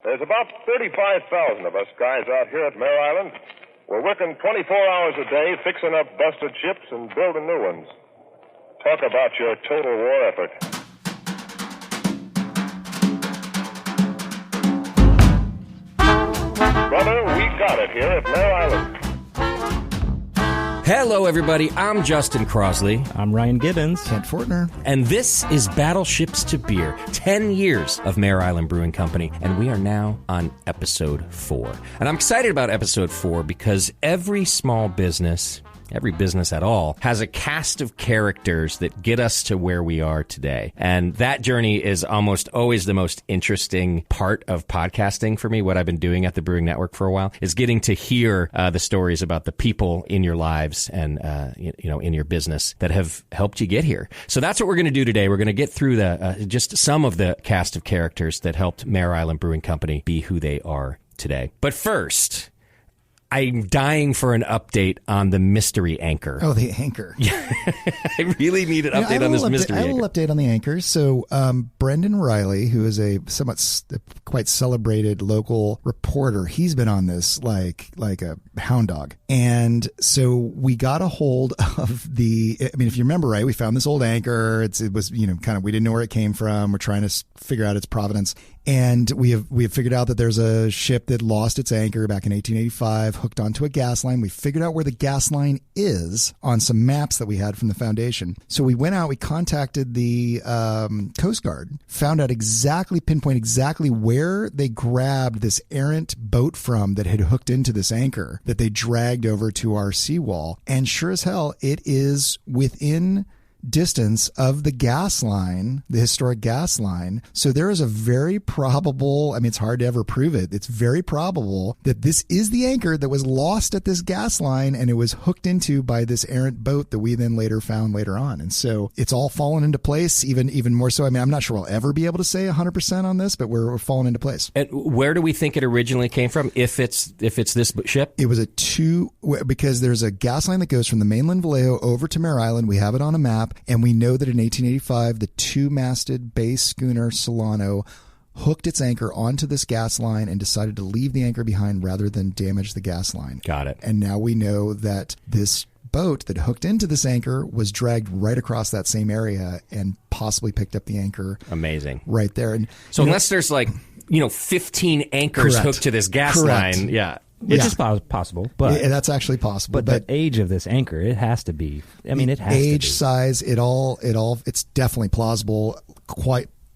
There's about 35,000 of us guys out here at Mare Island. We're working 24 hours a day, fixing up busted ships and building new ones. Talk about your total war effort. Brother, we got it here at Mare Island. Hello, everybody. I'm Justin Crosley. I'm Ryan Gibbons. Kent Fortner. And this is Battleships to Beer, 10 years of Mare Island Brewing Company, and we are now on episode 4. And I'm excited about episode 4 because every small business, every business at all, has a cast of characters that get us to where we are today. And that journey is almost always the most interesting part of podcasting for me. What I've been doing at the Brewing Network for a while is getting to hear the stories about the people in your lives and, in your business that have helped you get here. So that's what we're going to do today. We're going to get through just some of the cast of characters that helped Mare Island Brewing Company be who they are today. But first, I'm dying for an update on the mystery anchor. Oh, the anchor. I really need an update on this mystery anchor. I will update on the anchor. So Brendan Riley, who is a quite celebrated local reporter, he's been on this like a hound dog. And so we got a hold of if you remember, right, we found this old anchor. It was, we didn't know where it came from. We're trying to figure out its provenance. And we have figured out that there's a ship that lost its anchor back in 1885, hooked onto a gas line. We figured out where the gas line is on some maps that we had from the foundation. So we went out, we contacted the Coast Guard, found out pinpoint exactly where they grabbed this errant boat from that had hooked into this anchor that they dragged over to our seawall. And sure as hell, it is within distance of the gas line, the historic gas line. So there is a very probable, it's hard to ever prove it. It's very probable that this is the anchor that was lost at this gas line and it was hooked into by this errant boat that we then later found later on. And so it's all fallen into place, even more so. I'm not sure we'll ever be able to say 100% on this, but we're falling into place. And where do we think it originally came from? If it's this ship? It was because there's a gas line that goes from the mainland Vallejo over to Mare Island. We have it on a map. And we know that in 1885, the two-masted bay schooner Solano hooked its anchor onto this gas line and decided to leave the anchor behind rather than damage the gas line. Got it. And now we know that this boat that hooked into this anchor was dragged right across that same area and possibly picked up the anchor. Amazing. Right there. And so unless there's 15 anchors correct. Hooked to this gas Correct. line, yeah. Which is possible, but that's actually possible. But the age of this anchor, it has to be. It has age, to be. size, it's definitely plausible.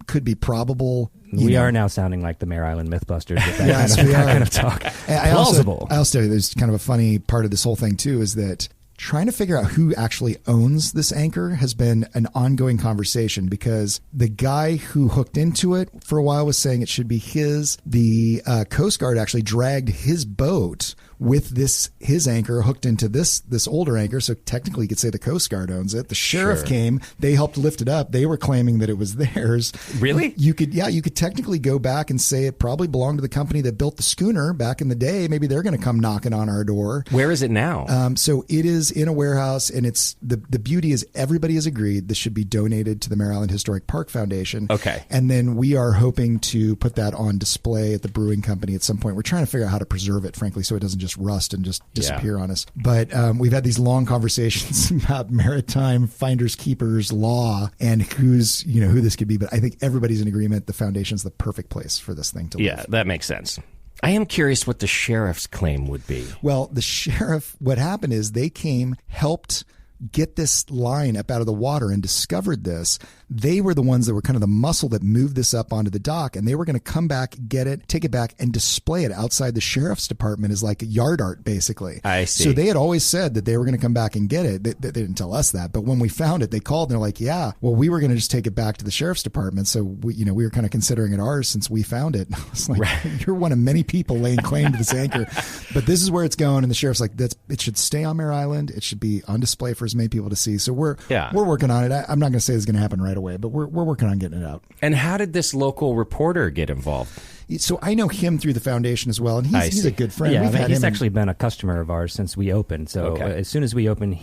Could be probable. We are now sounding like the Mare Island Mythbusters with that, yes, kind of talk. Plausible. I also there's kind of a funny part of this whole thing too is that trying to figure out who actually owns this anchor has been an ongoing conversation because the guy who hooked into it for a while was saying it should be his. The Coast Guard actually dragged his boat with his anchor hooked into this older anchor. So technically you could say the Coast Guard owns it. The sheriff came, they helped lift it up. They were claiming that it was theirs. Really? You could technically go back and say it probably belonged to the company that built the schooner back in the day. Maybe they're going to come knocking on our door. Where is it now? So it is in a warehouse, and it's the beauty is everybody has agreed this should be donated to the Mare Island Historic Park Foundation. Okay. And then we are hoping to put that on display at the Brewing Company at some point. We're trying to figure out how to preserve it, frankly, so it doesn't just rust and just disappear on us. But we've had these long conversations about maritime finders keepers law and who this could be. But I think everybody's in agreement the foundation's the perfect place for this thing to live. Yeah, that makes sense. I am curious what the sheriff's claim would be. Well, the sheriff, what happened is they came, helped get this line up out of the water and discovered this. They were the ones that were kind of the muscle that moved this up onto the dock, and they were going to come back, get it, take it back, and display it outside the sheriff's department as like yard art, basically. I see. So they had always said that they were going to come back and get it. They didn't tell us that, but when we found it, they called and they're like, yeah, well, we were going to just take it back to the sheriff's department. So we were kind of considering it ours since we found it. I was like, right. You're one of many people laying claim to this anchor, but this is where it's going. And the sheriff's like, it should stay on Mare Island. It should be on display for as many people to see. So we're working on it. I'm not going to say it's going to happen right away, but we're working on getting it out. And how did this local reporter get involved? So I know him through the foundation as well, and he's a good friend. Yeah, he's actually been a customer of ours since we opened. So as soon as we opened,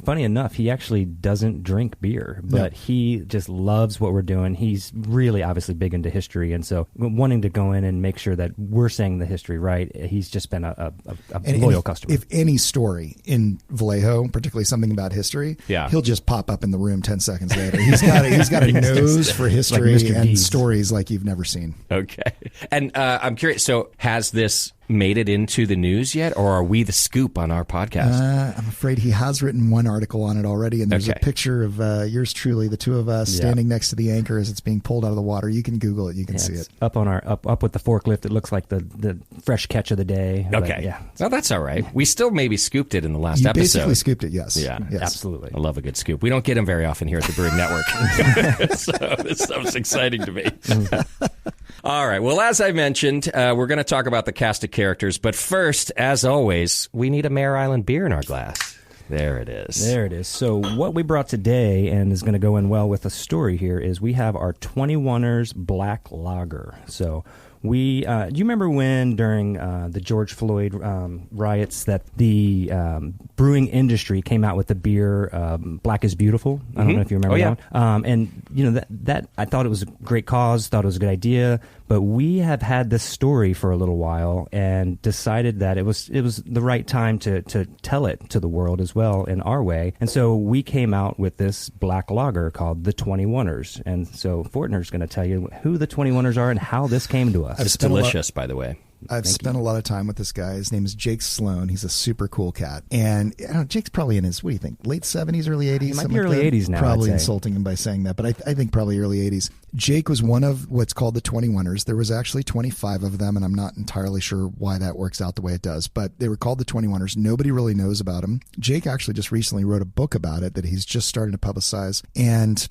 funny enough, he actually doesn't drink beer, but he just loves what we're doing. He's really obviously big into history, and so wanting to go in and make sure that we're saying the history right, he's just been a loyal customer. If any story in Vallejo, particularly something about history, he'll just pop up in the room 10 seconds later. He's got a nose for history like and stories like you've never seen. Okay. And I'm curious, so has this made it into the news yet, or are we the scoop on our podcast? I'm afraid he has written one article on it already, and there's a picture of yours truly, the two of us standing next to the anchor as it's being pulled out of the water. You can Google it. You can see it. Up on up with the forklift. It looks like the fresh catch of the day. Okay. Well, that's all right. We still maybe scooped it in the last episode. Basically scooped it, yes. Yeah, yes. Absolutely. I love a good scoop. We don't get them very often here at the Brewing Network. So this stuff's exciting to me. All right. Well, as I mentioned, we're going to talk about the cast of characters. But first, as always, we need a Mare Island beer in our glass. There it is. There it is. So what we brought today, and is going to go in well with the story here, is we have our 21ers Black Lager. So do you remember when during the George Floyd riots that the brewing industry came out with the beer Black is Beautiful? I don't know if you remember that one. And you know that I thought it was a great cause, thought it was a good idea, but we have had this story for a little while and decided that it was the right time to tell it to the world as well in our way. And so we came out with this black lager called the 21ers. And so Fortner's going to tell you who the 21ers are and how this came to us. It's delicious, by the way. I've spent a lot of time with this guy. His name is Jake Sloan. He's a super cool cat. And I don't know, Jake's probably in his, what do you think, late 70s, early 80s? He might be early 80s now. Probably insulting him by saying that, but I think probably early 80s. Jake was one of what's called the 21ers. There was actually 25 of them, and I'm not entirely sure why that works out the way it does, but they were called the 21ers. Nobody really knows about them. Jake actually just recently wrote a book about it that he's just starting to publicize, and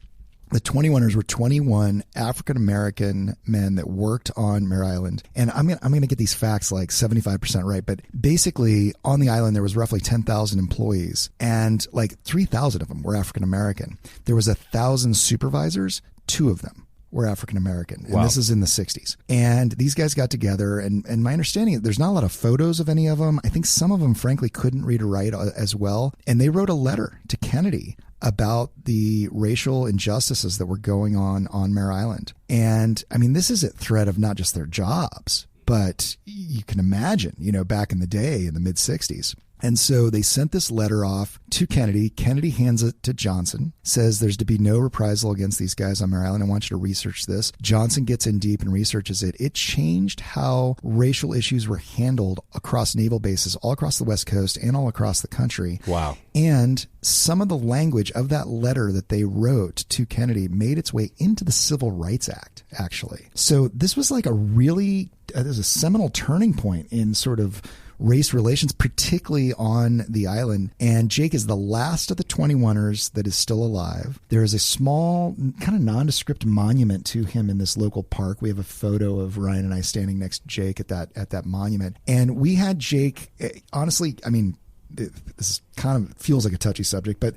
the 21ers were 21 African-American men that worked on Mare Island. And I'm going to get these facts like 75% right, but basically on the island there was roughly 10,000 employees, and like 3,000 of them were African-American. There was 1,000 supervisors, 2 of them were African-American. And this is in the 60s. And these guys got together, and my understanding is there's not a lot of photos of any of them. I think some of them, frankly, couldn't read or write as well. And they wrote a letter to Kennedy about the racial injustices that were going on Mare Island. And I mean, this is a threat of not just their jobs, but you can imagine, back in the day in the mid 60s. And so they sent this letter off to Kennedy. Kennedy hands it to Johnson, says there's to be no reprisal against these guys on Mare Island. I want you to research this. Johnson gets in deep and researches it. It changed how racial issues were handled across naval bases all across the West Coast and all across the country. Wow. And some of the language of that letter that they wrote to Kennedy made its way into the Civil Rights Act, actually. So this was like there's a seminal turning point in sort of race relations, particularly on the island. And Jake is the last of the 21ers that is still alive. There is a small, kind of nondescript monument to him in this local park. We have a photo of Ryan and I standing next to Jake at that monument. And we had Jake, honestly, I mean, this kind of feels like a touchy subject, but,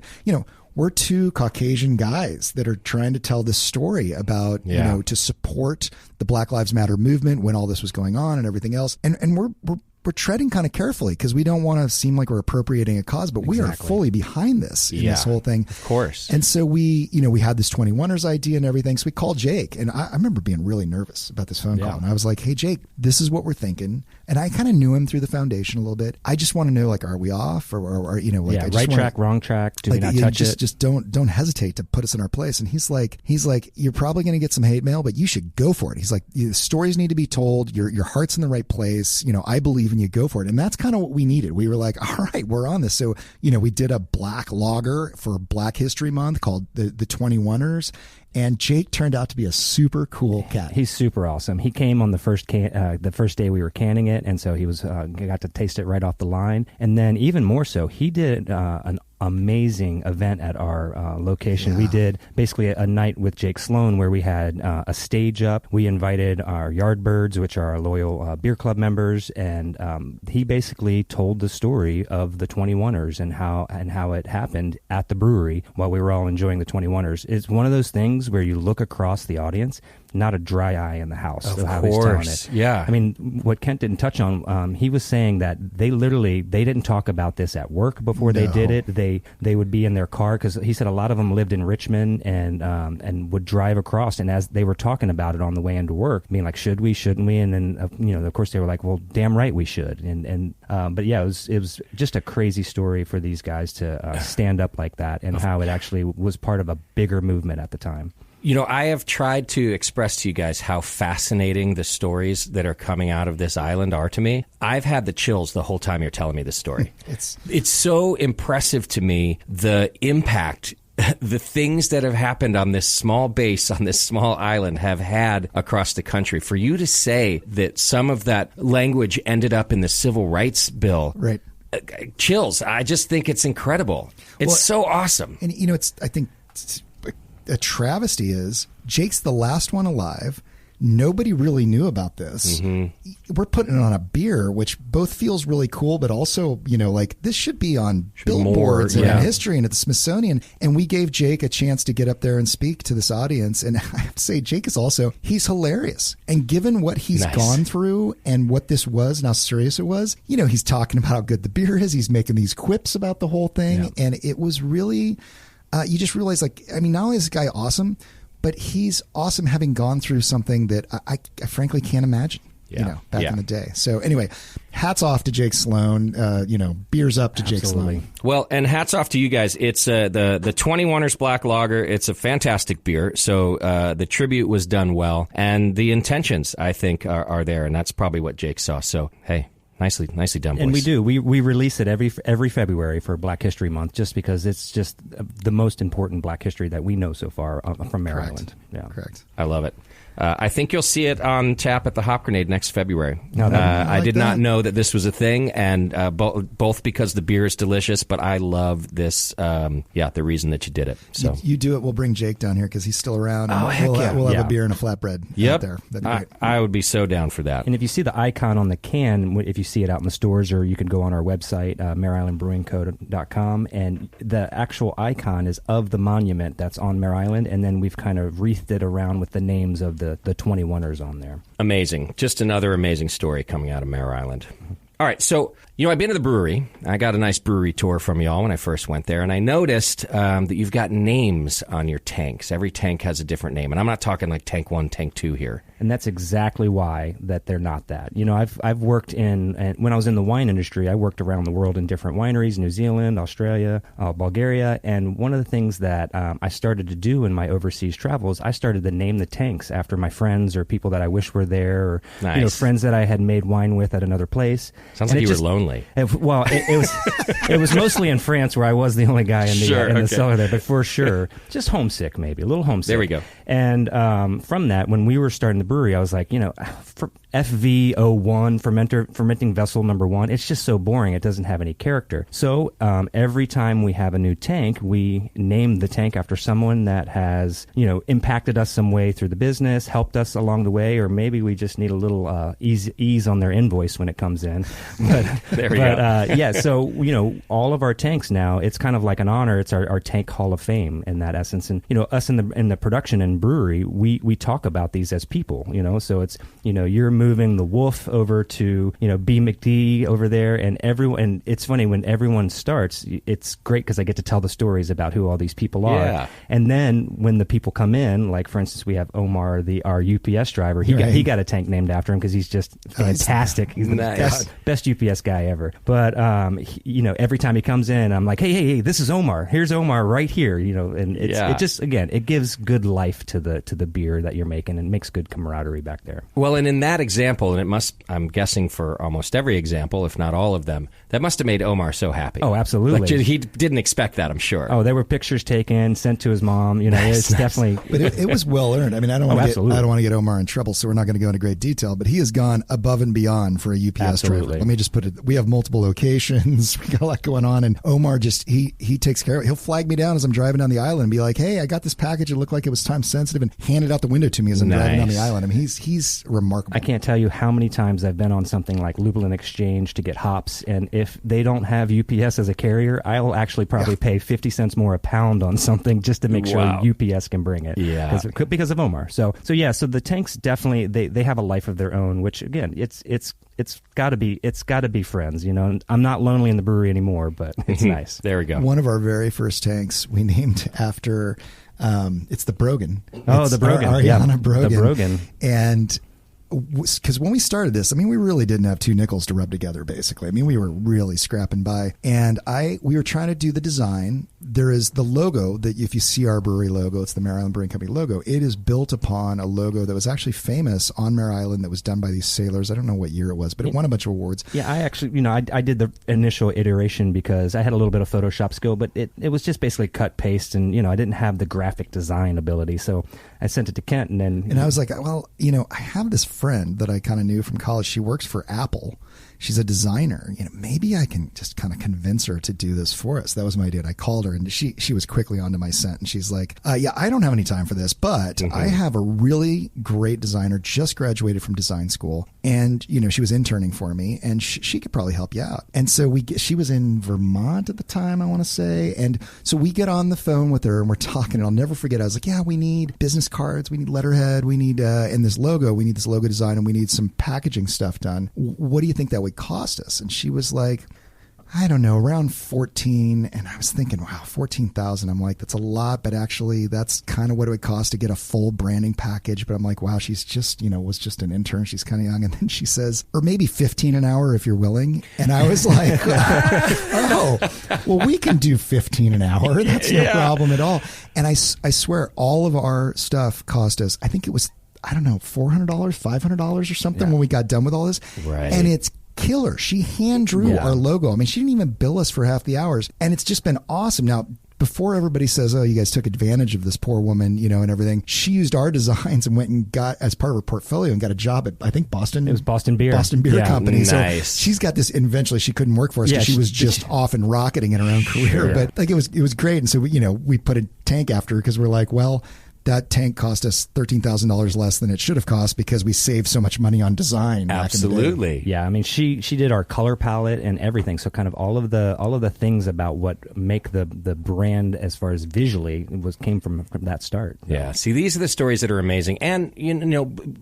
we're 2 Caucasian guys that are trying to tell this story about, to support the Black Lives Matter movement when all this was going on and everything else. And we're treading kind of carefully because we don't want to seem like we're appropriating a cause, but we are fully behind this in this whole thing. Of course. And so we had this 21ers idea and everything. So we called Jake, and I remember being really nervous about this phone call. And I was like, hey, Jake, this is what we're thinking. And I kind of knew him through the foundation a little bit. I just want to know, like, are we off or right track, wrong track? Do we not touch it? Just don't hesitate to put us in our place. And he's like, you're probably going to get some hate mail, but you should go for it. He's like, the stories need to be told. Your heart's in the right place. I believe in you. Go for it. And that's kind of what we needed. We were like, all right, we're on this. So, we did a black lager for Black History Month called the 21ers. And Jake turned out to be a super cool cat. He's super awesome. He came on the first day we were canning it, and so he got to taste it right off the line. And then even more so, he did an amazing event at our location. We did basically a night with Jake Sloan where we had a stage up. We invited our Yardbirds, which are our loyal beer club members, and he basically told the story of the 21ers and how it happened at the brewery while we were all enjoying the 21ers. It's one of those things where you look across the audience not a dry eye in the house. Of how he's telling course. it. Yeah. I mean, what Kent didn't touch on, he was saying that they didn't talk about this at work before they did it. They would be in their car, because he said a lot of them lived in Richmond and would drive across, and as they were talking about it on the way into work, being like, should we, shouldn't we? And then of course they were like, well, damn right we should. But yeah, it was just a crazy story for these guys to stand up like that, and how it actually was part of a bigger movement at the time. I have tried to express to you guys how fascinating the stories that are coming out of this island are to me. I've had the chills the whole time you're telling me this story. It's so impressive to me, the impact the things that have happened on this small base, on this small island, have had across the country. For you to say that some of that language ended up in the Civil Rights Bill. Right. Chills. I just think it's incredible. It's so awesome. And, I think a travesty is Jake's the last one alive. Nobody really knew about this. Mm-hmm. We're putting it on a beer, which both feels really cool, but also, this should be on billboards and in history and at the Smithsonian. And we gave Jake a chance to get up there and speak to this audience. And I have to say, Jake is he's hilarious. And given what he's gone through and what this was and how serious it was, he's talking about how good the beer is. He's making these quips about the whole thing. Yeah. And it was really, you just realize, not only is this guy awesome, but he's awesome having gone through something that I frankly can't imagine, back in the day. So anyway, hats off to Jake Sloan, beers up to Jake Sloan. Well, and hats off to you guys. It's the 21ers Black Lager. It's a fantastic beer. So the tribute was done well. And the intentions, I think, are there. And that's probably what Jake saw. So, hey. Nicely done, boys. And we do. We release it every February for Black History Month, just because it's just the most important Black history that we know so far from Mare Island. Yeah, correct. I love it. I think you'll see it on tap at the Hop Grenade next February. I did not know that this was a thing, and both because the beer is delicious, but I love this. The reason that you did it. So you do it. We'll bring Jake down here because he's still around. And we'll have a beer and a flatbread out there. That'd be great. I would be so down for that. And if you see the icon on the can, if you see it out in the stores, or you can go on our website, mareislandbrewingco.com, and the actual icon is of the monument that's on Mare Island, and then we've kind of wreathed it around with the names of the 21ers on there. Amazing. Just another amazing story coming out of Mare Island. All right, so, I've been to the brewery. I got a nice brewery tour from y'all when I first went there, and I noticed that you've got names on your tanks. Every tank has a different name, and I'm not talking like Tank 1, Tank 2 here. And that's exactly why that they're not that. I've worked and when I was in the wine industry, I worked around the world in different wineries, New Zealand, Australia, Bulgaria, and one of the things that I started to do in my overseas travels, I started to name the tanks after my friends or people that I wish were there, or friends that I had made wine with at another place. Sounds like you were lonely. It was mostly in France, where I was the only guy in the cellar there, but for sure, just homesick, maybe a little homesick. There we go. And from that, when we were starting the brewery, I was like, FV01, fermenting vessel number 1. It's just so boring. It doesn't have any character. So every time we have a new tank, we name the tank after someone that has, impacted us some way through the business, helped us along the way, or maybe we just need a little ease on their invoice when it comes in. But there we go. So all of our tanks now, it's kind of like an honor. It's our tank Hall of Fame in that essence. And us in the production and brewery, we talk about these as people. So it's you're moving the Wolf over to B McD over there, and everyone. And it's funny when everyone starts, it's great because I get to tell the stories about who all these people are. Yeah. And then when the people come in, like for instance, we have Omar, our UPS driver. He got a tank named after him because he's just fantastic. He's the best UPS guy ever. But every time he comes in, I'm like, hey, this is Omar. Here's Omar right here. And it just it gives good life to the beer that you're making, and makes good camaraderie back there. Well, and in that example, and I'm guessing for almost every example, if not all of them, that must have made Omar so happy. Oh, absolutely. He didn't expect that, I'm sure. Oh, there were pictures taken, sent to his mom. It's definitely. But it was well earned. I mean, I don't want to get Omar in trouble, so we're not going to go into great detail. But he has gone above and beyond for a UPS driver. Let me just put it. We have multiple locations. We got a lot going on, and Omar he takes care of it. He'll flag me down as I'm driving down the island and be like, "Hey, I got this package. It looked like it was time sensitive," and hand it out the window to me as I'm driving down the island. I mean, he's remarkable. I can't tell you how many times I've been on something like Lublin Exchange to get hops, and if they don't have UPS as a carrier, I will actually probably pay 50 cents more a pound on something just to make sure UPS can bring it. Yeah. Because of Omar. So the tanks definitely, they have a life of their own, which again, it's got to be friends. I'm not lonely in the brewery anymore, but it's nice. There we go. One of our very first tanks we named after it's the Brogan. Oh, the Brogan. Ariana Brogan. The Brogan. And because when we started this, we really didn't have two nickels to rub together, basically. We were really scrapping by. And we were trying to do the design. There is the logo that if you see our brewery logo, it's the Mare Island Brewing Company logo. It is built upon a logo that was actually famous on Mare Island that was done by these sailors. I don't know what year it was, but it won a bunch of awards. Yeah, I actually, I did the initial iteration because I had a little bit of Photoshop skill, but it was just basically cut, paste, and, I didn't have the graphic design ability. So I sent it to Kent, and then... And I was like, well, I have this friend that I kind of knew from college. She works for Apple. She's a designer. Maybe I can just kind of convince her to do this for us. That was my idea. And I called her, and she was quickly onto my scent. And she's like, yeah, I don't have any time for this, but I have a really great designer, just graduated from design school. And, she was interning for me, and she could probably help you out. And so she was in Vermont at the time, I want to say. And so we get on the phone with her, and we're talking, and I'll never forget. I was like, yeah, we need business cards. We need letterhead. We need, and this logo. We need this logo design, and we need some packaging stuff done. What do you think that would cost us? And she was like, I don't know, around 14. And I was thinking, wow, 14,000. I'm like, that's a lot, but actually that's kind of what it would cost to get a full branding package. But I'm like, wow, she's just, was just an intern. She's kind of young. And then she says, or maybe 15 an hour if you're willing. And I was like, oh, well, we can do 15 an hour. That's no problem at all. And I swear all of our stuff cost us, I think it was, I don't know, $400, $500 or something when we got done with all this. Right. And it's killer. She hand drew our logo. She didn't even bill us for half the hours. And it's just been awesome. Now, before everybody says, oh, you guys took advantage of this poor woman, and everything, she used our designs and went and got, as part of her portfolio, and got a job at, I think, Boston. It was Boston Beer. Boston Beer Company. Nice. So she's got this, and eventually she couldn't work for us because she was just off and rocketing in her own career. Sure. But it was great. And so, we put a tank after her because we're like, well, that tank cost us $13,000 less than it should have cost because we saved so much money on design. Absolutely. Yeah, she did our color palette and everything. So kind of all of the things about what make the brand as far as visually came from that start. Yeah. See, these are the stories that are amazing, and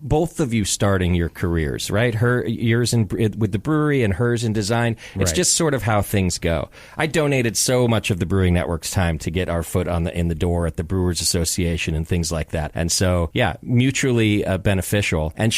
both of you starting your careers, right? Yours with the brewery and hers in design. It's just sort of how things go. I donated so much of the Brewing Network's time to get our foot in the door at the Brewers Association and things like that. And so, mutually beneficial. And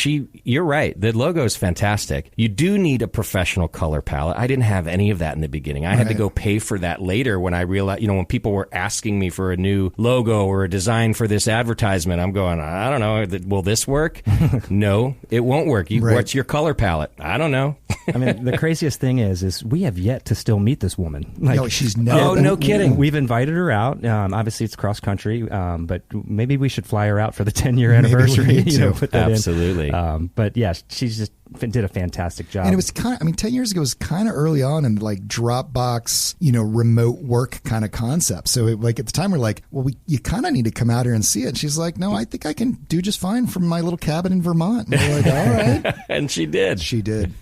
you're right. The logo is fantastic. You do need a professional color palette. I didn't have any of that in the beginning. I had to go pay for that later when I realized, when people were asking me for a new logo or a design for this advertisement, I'm going, I don't know, will this work? No, it won't work. What's your color palette? I don't know. The craziest thing is we have yet to still meet this woman. No, she's never. Oh, no kidding. We've invited her out. Obviously, it's cross country, but maybe we should fly her out for the 10-year anniversary. Put that Absolutely. in. But yeah, she's just did a fantastic job. And it was kind of, 10 years ago was kind of early on in like Dropbox, remote work kind of concept. So at the time we're like, well, you kind of need to come out here and see it. And she's like, no, I think I can do just fine from my little cabin in Vermont. And we're like, all right. And she did. She did.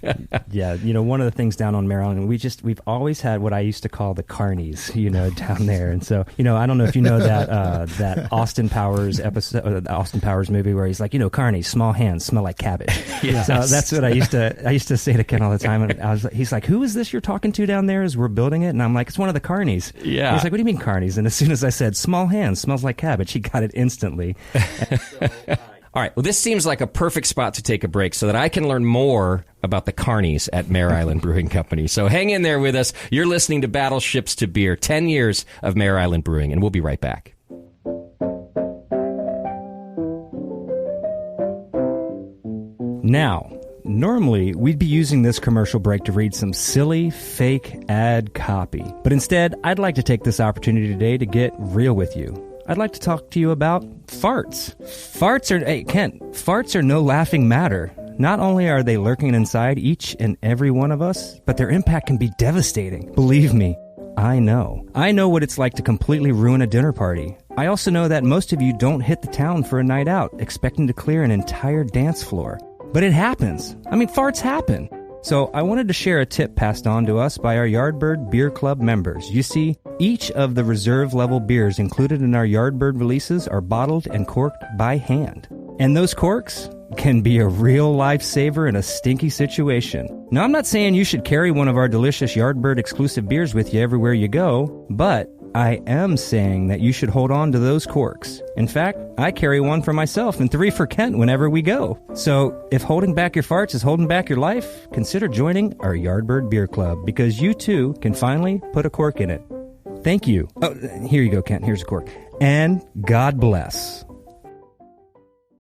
Yeah. one of the things down on Maryland, we've always had what I used to call the carnies, down there. And so, I don't know if you know that Austin Powers episode, the Austin Powers movie where he's like, carnies, small hands, smell like cabbage. Yes. So that's what I used to say to Ken all the time. And he's like, who is this you're talking to down there as we're building it? And I'm like, it's one of the carnies. Yeah. And he's like, what do you mean carnies? And as soon as I said small hands, smells like cabbage, he got it instantly. All right. Well, this seems like a perfect spot to take a break so that I can learn more about the carnies at Mare Island Brewing Company. So hang in there with us. You're listening to Battleships to Beer, 10 years of Mare Island Brewing, and we'll be right back. Now, normally, we'd be using this commercial break to read some silly, fake ad copy. But instead, I'd like to take this opportunity today to get real with you. I'd like to talk to you about farts. Farts are no laughing matter. Not only are they lurking inside each and every one of us, but their impact can be devastating. Believe me, I know. I know what it's like to completely ruin a dinner party. I also know that most of you don't hit the town for a night out, expecting to clear an entire dance floor. But it happens. I mean, farts happen. So I wanted to share a tip passed on to us by our Yardbird Beer Club members. You see, each of the reserve level beers included in our Yardbird releases are bottled and corked by hand. And those corks can be a real lifesaver in a stinky situation. Now, I'm not saying you should carry one of our delicious Yardbird exclusive beers with you everywhere you go, but I am saying that you should hold on to those corks. In fact, I carry one for myself and 3 for Kent whenever we go. So if holding back your farts is holding back your life, consider joining our Yardbird Beer Club, because you too can finally put a cork in it. Thank you. Oh, here you go, Kent. Here's a cork. And God bless.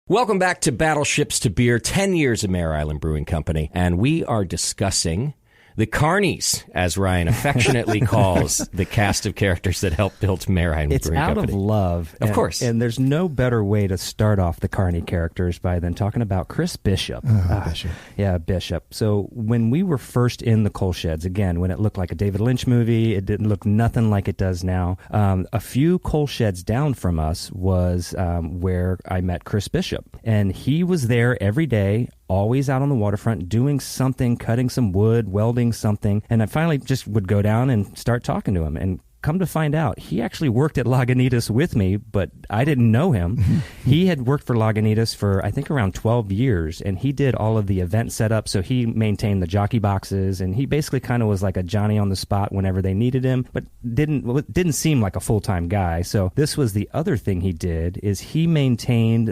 Welcome back to Battleships to Beer, 10 years of Mare Island Brewing Company, and we are discussing the Carnies, as Ryan affectionately calls the cast of characters that helped build Mare Island Brewing Company. It's out of love. Of course. And there's no better way to start off the Carney characters than talking about Chris Bishop. Bishop. Yeah, Bishop. So when we were first in the coal sheds, again, when it looked like a David Lynch movie, it didn't look nothing like it does now. A few coal sheds down from us was where I met Chris Bishop. And he was there every day, always out on the waterfront doing something, cutting some wood, welding something. And I finally just would go down and start talking to him. And come to find out, he actually worked at Lagunitas with me, but I didn't know him. He had worked for Lagunitas for, I think, around 12 years, and he did all of the event setup, so he maintained the jockey boxes, and he basically kind of was like a Johnny on the spot whenever they needed him, but didn't seem like a full-time guy. So this was the other thing he did, is he maintained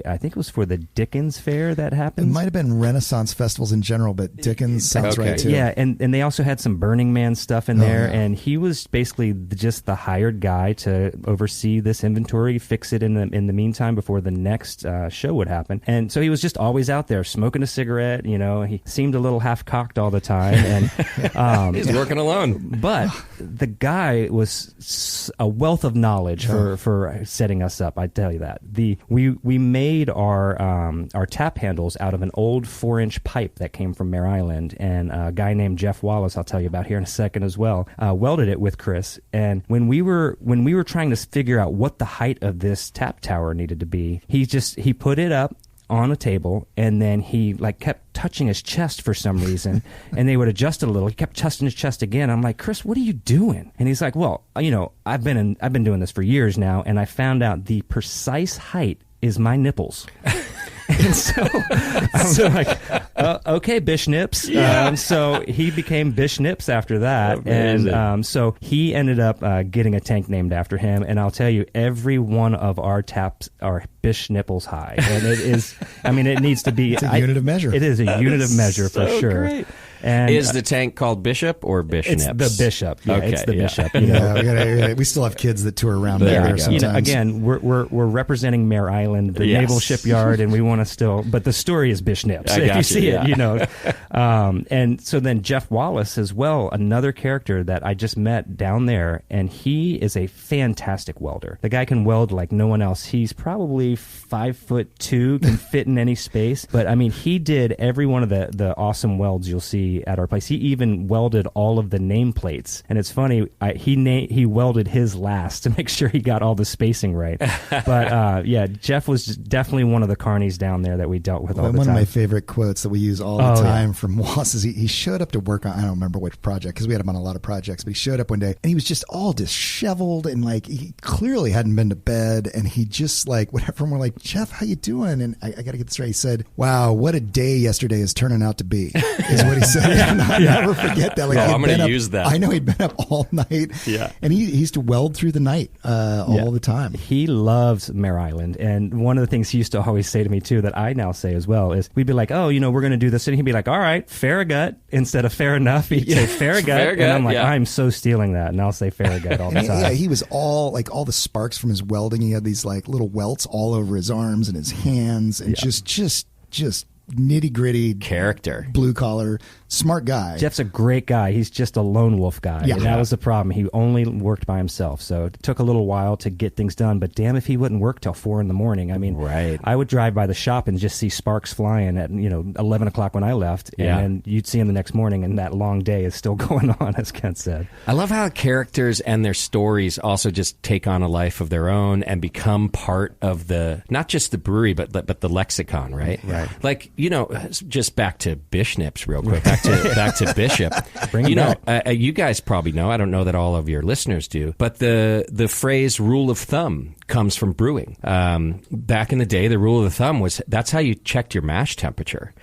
I think it was for the Dickens Fair that happened. It might have been Renaissance festivals in general, but Dickens sounds right, too. Yeah, and they also had some Burning Man stuff in there, and he was basically just the hired guy to oversee this inventory, fix it in the meantime before the next show would happen. And so he was just always out there smoking a cigarette. You know, he seemed a little half cocked all the time, and he's working alone. But the guy was a wealth of knowledge for setting us up. I tell you that. We made our tap handles out of an old 4-inch pipe that came from Mare Island, and a guy named Jeff Wallace, I'll tell you about here in a second as well, welded it with Chris. And when we were trying to figure out what the height of this tap tower needed to be, he put it up on a table, and then he kept touching his chest for some reason, and they would adjust it a little. He kept touching his chest again. I'm like, Chris, what are you doing? And he's like, well, I've been doing this for years now, and I found out the precise height is my nipples. And so I was like, okay, Bish Nips. Yeah. So he became Bish Nips after that. Amazing. And so he ended up getting a tank named after him. And I'll tell you, every one of our taps are Bish Nipples high. And it is, it needs to be. It's a unit of measure. It is a unit of measure for sure. Great. And is the tank called Bishop or Bish It's Nips? the Bishop. Yeah, okay, it's the Bishop. We still have kids that tour around there sometimes. Again, we're representing Mare Island, the naval shipyard, and we want to still. But the story is Bish Nips. If you see it, And so then Jeff Wallace as well, another character that I just met down there, and he is a fantastic welder. The guy can weld like no one else. He's probably 5'2", can fit in any space. But he did every one of the awesome welds you'll see at our place. He even welded all of the nameplates, and it's funny, he welded his last to make sure he got all the spacing right. But Jeff was definitely one of the carnies down there that we dealt with all the time. One of my favorite quotes that we use all the time from Wallace is he showed up to work on, I don't remember which project, because we had him on a lot of projects, but he showed up one day and he was just all disheveled, and he clearly hadn't been to bed, and he just whatever, and we're like, Jeff, how you doing? And I got to get this right. He said, wow, what a day yesterday is turning out to be, is what he said. And I'll never forget that. I'm going to use that. I know he'd been up all night. Yeah. And he used to weld through the night all the time. He loves Mare Island. And one of the things he used to always say to me, too, that I now say as well, is we'd be like, we're going to do this. And he'd be like, all right, Farragut, instead of fair enough. He'd say Farragut. And I'm like, I'm so stealing that. And I'll say Farragut all the time. Yeah, he was all the sparks from his welding. He had these little welts all over his arms and his hands, and just nitty gritty character, blue collar, smart guy. Jeff's a great guy. He's just a lone wolf guy. Yeah. And that was the problem. He only worked by himself. So it took a little while to get things done. But damn if he wouldn't work till 4 a.m. Right. I would drive by the shop and just see sparks flying at 11 o'clock when I left. And you'd see him the next morning, and that long day is still going on, as Kent said. I love how characters and their stories also just take on a life of their own and become part of not just the brewery, but the lexicon, right? Right. Like, just back to Bishnips real quick, back to Bishop. Bring it back. You guys probably know, I don't know that all of your listeners do, but the phrase rule of thumb comes from brewing. Back in the day, the rule of the thumb was that's how you checked your mash temperature.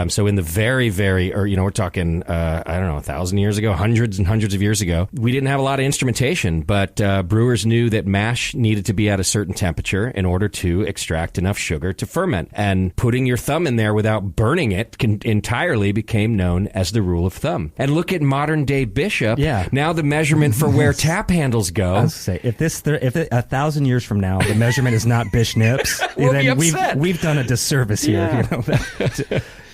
So in the very, very, we're talking, 1,000 years ago, hundreds and hundreds of years ago, we didn't have a lot of instrumentation, but brewers knew that mash needed to be at a certain temperature in order to extract enough sugar to ferment. And putting your thumb in there without burning it entirely became known as the rule of thumb. And look at modern day Bishop. Yeah. Now the measurement for where tap handles go. I was say, if 1,000 years from now the measurement is not Bishnips, We'll then be upset. we've done a disservice here.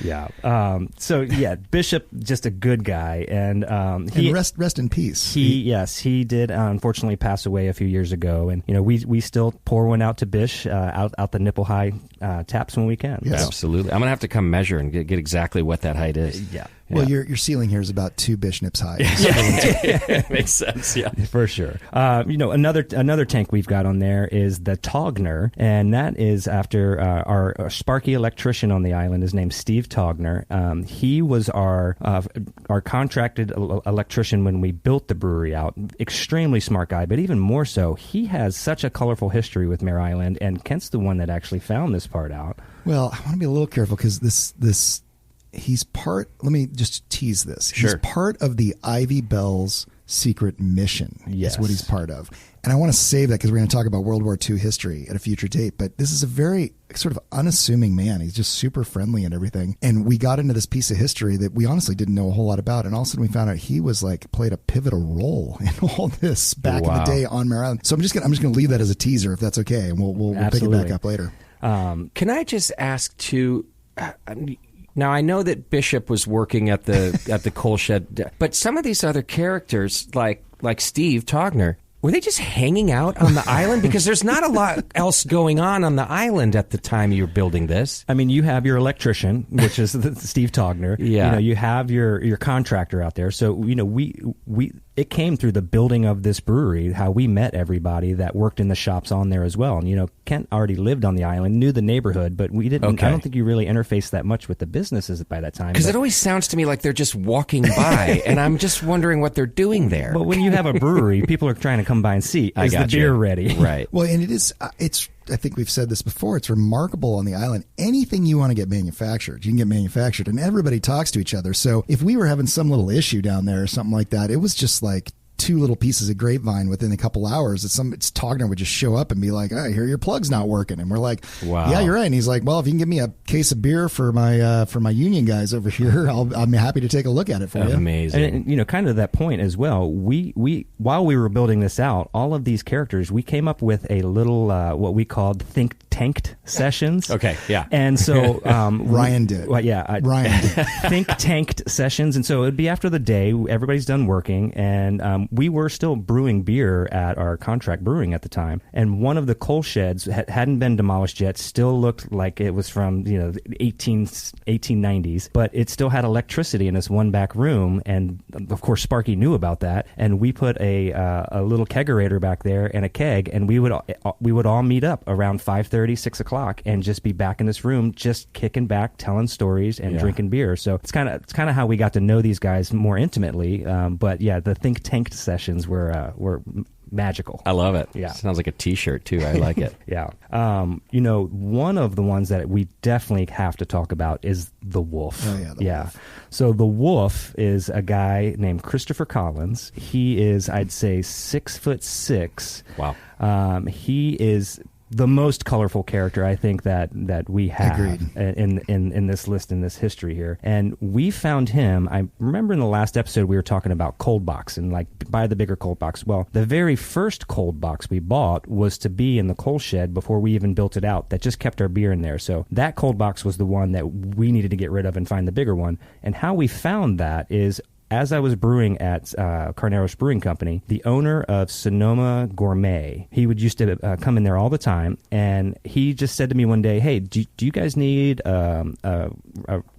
Yeah. Yeah. Bishop, just a good guy, and he rest in peace. He did unfortunately pass away a few years ago, and we still pour one out to Bish out the nipple high taps when we can. Yes. So. Absolutely. I'm gonna have to come measure and get exactly what that height is. Yeah. Well, your ceiling here is about 2 Bishnips high. Makes sense. Yeah, for sure. Another tank we've got on there is the Togner, and that is after our sparky electrician on the island is named Steve Togner. He was our contracted electrician when we built the brewery out. Extremely smart guy, but even more so, he has such a colorful history with Mare Island, and Kent's the one that actually found this part out. Well, I want to be a little careful because this. He's part. Let me just tease this. Sure. He's part of the Ivy Bell's secret mission. Yes. Is what he's part of. And I want to save that because we're going to talk about World War II history at a future date. But this is a very sort of unassuming man. He's just super friendly and everything. And we got into this piece of history that we honestly didn't know a whole lot about. And all of a sudden we found out he was played a pivotal role in all this back in the day on Mare Island. So I'm just going to leave that as a teaser if that's okay, and we'll pick it back up later. Can I just ask too? Now, I know that Bishop was working at the coal shed, but some of these other characters, like Steve Togner, were they just hanging out on the island? Because there's not a lot else going on the island at the time you were building this. I mean, you have your electrician, which is Steve Togner. Yeah. You have your contractor out there. So, it came through the building of this brewery, how we met everybody that worked in the shops on there as well. And, Kent already lived on the island, knew the neighborhood, but we didn't. Okay. I don't think you really interfaced that much with the businesses by that time. Because it always sounds to me like they're just walking by, and I'm just wondering what they're doing there. But when you have a brewery, people are trying to come by and see, is the beer ready? Right. Well, and I think we've said this before, it's remarkable on the island. Anything you want to get manufactured, you can get manufactured, and everybody talks to each other. So if we were having some little issue down there or something like that, it was just like 2 little pieces of grapevine within a couple hours. It's Togner would just show up and be like, "I hear your plug's not working," and we're like, "Wow, yeah, you're right." And he's like, "Well, if you can give me a case of beer for my union guys over here, I'm happy to take a look at it for you." Amazing. And kind of that point as well. We while we were building this out, all of these characters, we came up with a little what we called think tanked sessions. Okay, yeah. And so Ryan did. Well, yeah, Ryan did. think tanked sessions, and so it'd be after the day, everybody's done working, and we were still brewing beer at our contract brewing at the time, and one of the coal sheds hadn't been demolished yet, still looked like it was from the 1890s, but it still had electricity in this one back room, and of course Sparky knew about that, and we put a little kegerator back there and a keg, and we would all meet up around 5:30, 6 o'clock, and just be back in this room, just kicking back, telling stories, and drinking beer. So it's kind of how we got to know these guys more intimately. But yeah, the think tanked sessions were magical. I love it. Yeah. Sounds like a T-shirt too. I like it. Yeah. One of the ones that we definitely have to talk about is the Wolf. Oh yeah. The Wolf. So the Wolf is a guy named Christopher Collins. He is, I'd say, 6'6". Wow. He is the most colorful character I think that we have in this list, in this history here. And we found him, I remember in the last episode we were talking about cold box and buy the bigger cold box. Well, the very first cold box we bought was to be in the coal shed before we even built it out. That just kept our beer in there. So that cold box was the one that we needed to get rid of and find the bigger one. And how we found that is as I was brewing at Carneros Brewing Company, the owner of Sonoma Gourmet, he would used to come in there all the time, and he just said to me one day, "Hey, do you guys need a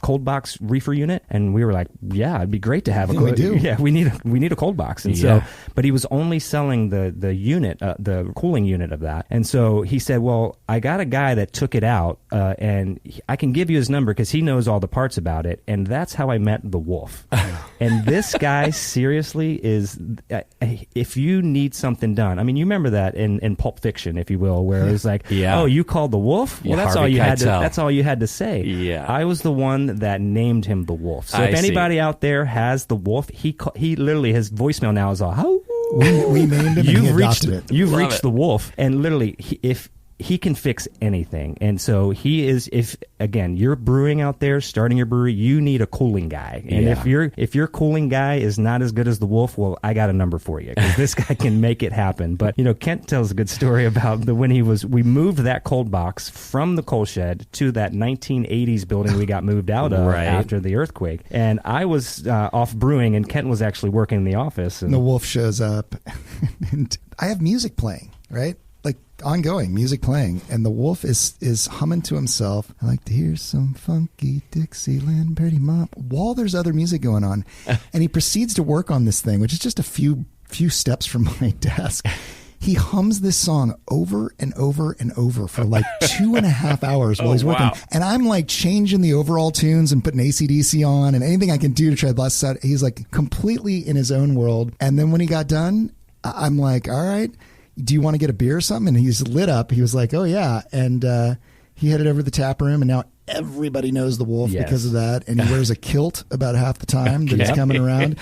cold box reefer unit?" And we were like, "Yeah, it'd be great to have a we do. Yeah, we need a cold box." And so, but he was only selling the unit, the cooling unit of that. And so he said, "Well, I got a guy that took it out, and I can give you his number because he knows all the parts about it." And that's how I met the Wolf. And this guy seriously is, if you need something done, I mean, you remember that in Pulp Fiction, if you will, where it's like, "Oh, you called the Wolf? Well, that's all you had to. That's all you had to say." Yeah, I was the one that named him the Wolf. So if anybody out there has the Wolf, he literally, his voicemail now is all, "How." We named him. You've reached the Wolf, and literally, if he can fix anything. And so he is, if again, you're brewing out there, starting your brewery, you need a cooling guy. And if your cooling guy is not as good as the Wolf, well, I got a number for you, because this guy can make it happen. But, Kent tells a good story about when we moved that cold box from the coal shed to that 1980s building we got moved out of after the earthquake. And I was off brewing, and Kent was actually working in the office. And the Wolf shows up, and I have music playing, right? Like ongoing music playing, and the Wolf is humming to himself. "I like to hear some funky Dixieland Pretty Mop," while there's other music going on. And he proceeds to work on this thing, which is just a few steps from my desk. He hums this song over and over and over for like 2.5 hours while he's working. And I'm like changing the overall tunes and putting AC/DC on and anything I can do to try to blast this out. He's like completely in his own world. And then when he got done, I'm like, "All right, do you want to get a beer or something?" And he's lit up. He was like, "Oh, yeah." And he headed over to the tap room, and now everybody knows the Wolf because of that. And he wears a kilt about half the time that he's coming around.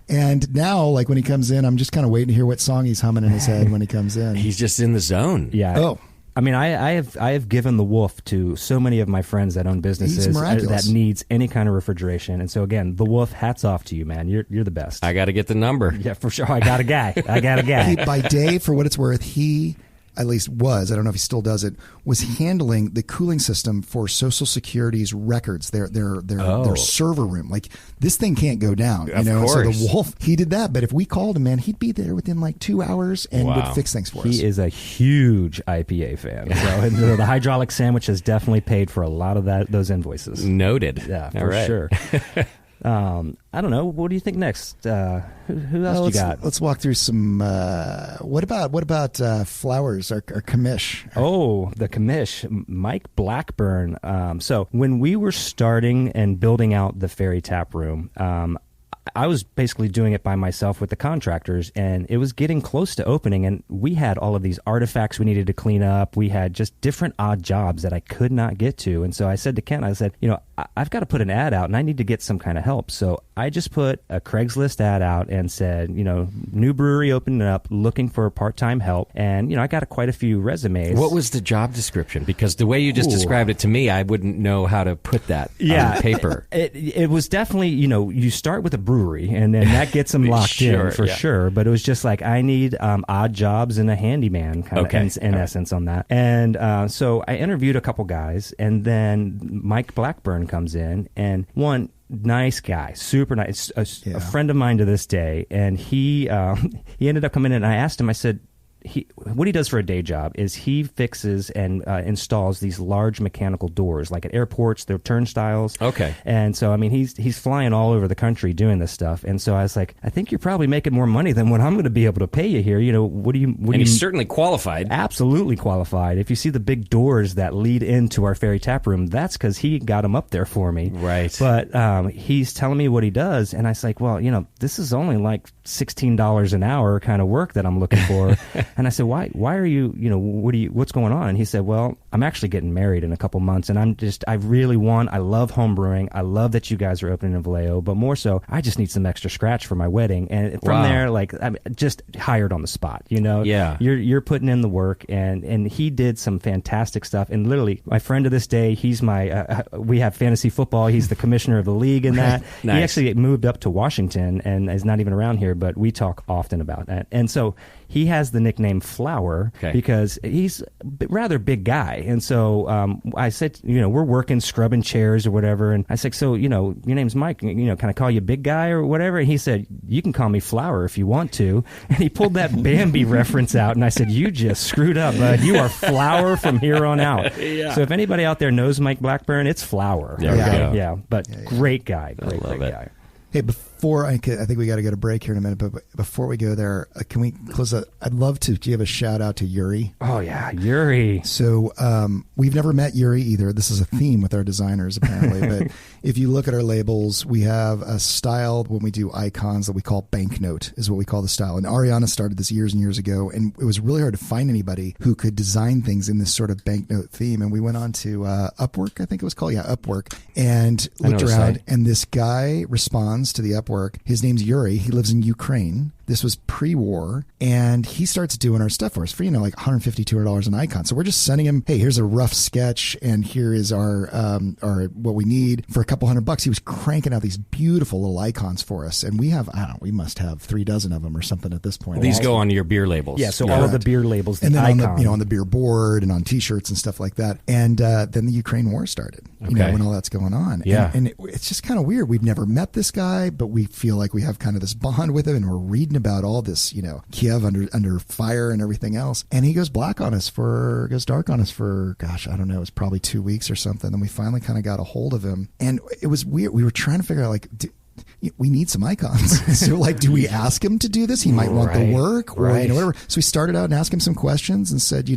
And now, like when he comes in, I'm just kind of waiting to hear what song he's humming in his head when he comes in. He's just in the zone. Yeah. Oh. I mean, I have given the Wolf to so many of my friends that own businesses that needs any kind of refrigeration. And so again, the Wolf, hats off to you, man. You're the best. I got to get the number. Yeah, for sure. I got a guy. By day, for what it's worth, he, at least was, I don't know if he still does it, was handling the cooling system for Social Security's records, their server room. Like, this thing can't go down, Of course. So the Wolf, he did that. But if we called him, man, he'd be there within like 2 hours and would fix things for us. He is a huge IPA fan. So the hydraulic sandwich has definitely paid for a lot of those invoices. Noted. Yeah, for sure. I don't know. What do you think next? Who else you got? Let's walk through some. What about Flowers or commish? Oh, the commish, Mike Blackburn. So when we were starting and building out the Ferry Tap Room, I was basically doing it by myself with the contractors, and it was getting close to opening, and we had all of these artifacts we needed to clean up. We had just different odd jobs that I could not get to. And so I said to Kent, I said, I've got to put an ad out, and I need to get some kind of help. So I just put a Craigslist ad out and said, new brewery opening up, looking for part-time help. And, I got quite a few resumes. What was the job description? Because the way you just described it to me, I wouldn't know how to put that on paper. It was definitely, you start with a brewery, and then that gets them locked in for sure. But it was just like, I need odd jobs and a handyman kind of in essence on that. And so I interviewed a couple guys, and then Mike Blackburn comes in, and one nice guy, super nice, a friend of mine to this day. And he ended up coming in, and I asked him, I said, what he does for a day job is he fixes and installs these large mechanical doors, like at airports, they're turnstiles. Okay. And so, I mean, he's flying all over the country doing this stuff. And so I was like, I think you're probably making more money than what I'm going to be able to pay you here. He's certainly qualified. Absolutely qualified. If you see the big doors that lead into our Ferry Tap Room, that's because he got them up there for me. Right. But he's telling me what he does, and I was like, well, this is only like $16 an hour kind of work that I'm looking for. And I said, why are you, what's going on? And he said, well, I'm actually getting married in a couple months, and I love home brewing. I love that you guys are opening in Vallejo, but more so, I just need some extra scratch for my wedding. And from there, I'm just hired on the spot, Yeah. You're putting in the work, and he did some fantastic stuff. And literally, my friend to this day, he's we have fantasy football. He's the commissioner of the league in that. Nice. He actually moved up to Washington and is not even around here, but we talk often about that. And so he has the nickname Flower because he's a rather big guy. And so I said, we're working scrubbing chairs or whatever. And I said, so, your name's Mike, can I call you big guy or whatever? And he said, you can call me Flower if you want to. And he pulled that Bambi reference out. And I said, you just screwed up, bud. You are Flower from here on out. Yeah. So if anybody out there knows Mike Blackburn, it's Flower. Yeah. But great guy. Great guy. Hey, before I think we got to go to break here in a minute, but before we go there, can we close that? I'd love to give a shout out to Yuri. Oh, yeah, Yuri. So we've never met Yuri either. This is a theme with our designers, apparently. But if you look at our labels, we have a style when we do icons that we call banknote, is what we call the style. And Ariana started this years and years ago, and it was really hard to find anybody who could design things in this sort of banknote theme. And we went on to Upwork, I think it was called. Yeah, Upwork. And looked around, and this guy responds to the Upwork. His name's Yuri. He lives in Ukraine. This was pre-war, and he starts doing our stuff for us for, like $150, $200 an icon. So we're just sending him, hey, here's a rough sketch, and here is our what we need for a couple $100. He was cranking out these beautiful little icons for us, and we have, we must have 3 dozen of them or something at this point. These go on your beer labels. Yeah, so all of the beer labels, the and then icon. on the beer board and on T-shirts and stuff like that. And then the Ukraine war started, when all that's going on. Yeah. And it's just kind of weird. We've never met this guy, but we feel like we have kind of this bond with him, and we're reading about all this, Kiev under fire and everything else. And he goes dark on us for, gosh, I don't know, it was probably 2 weeks or something. And we finally kind of got a hold of him. And it was weird. We were trying to figure out, we need some icons. So, do we ask him to do this? He might want the work or, whatever. So we started out and asked him some questions and said,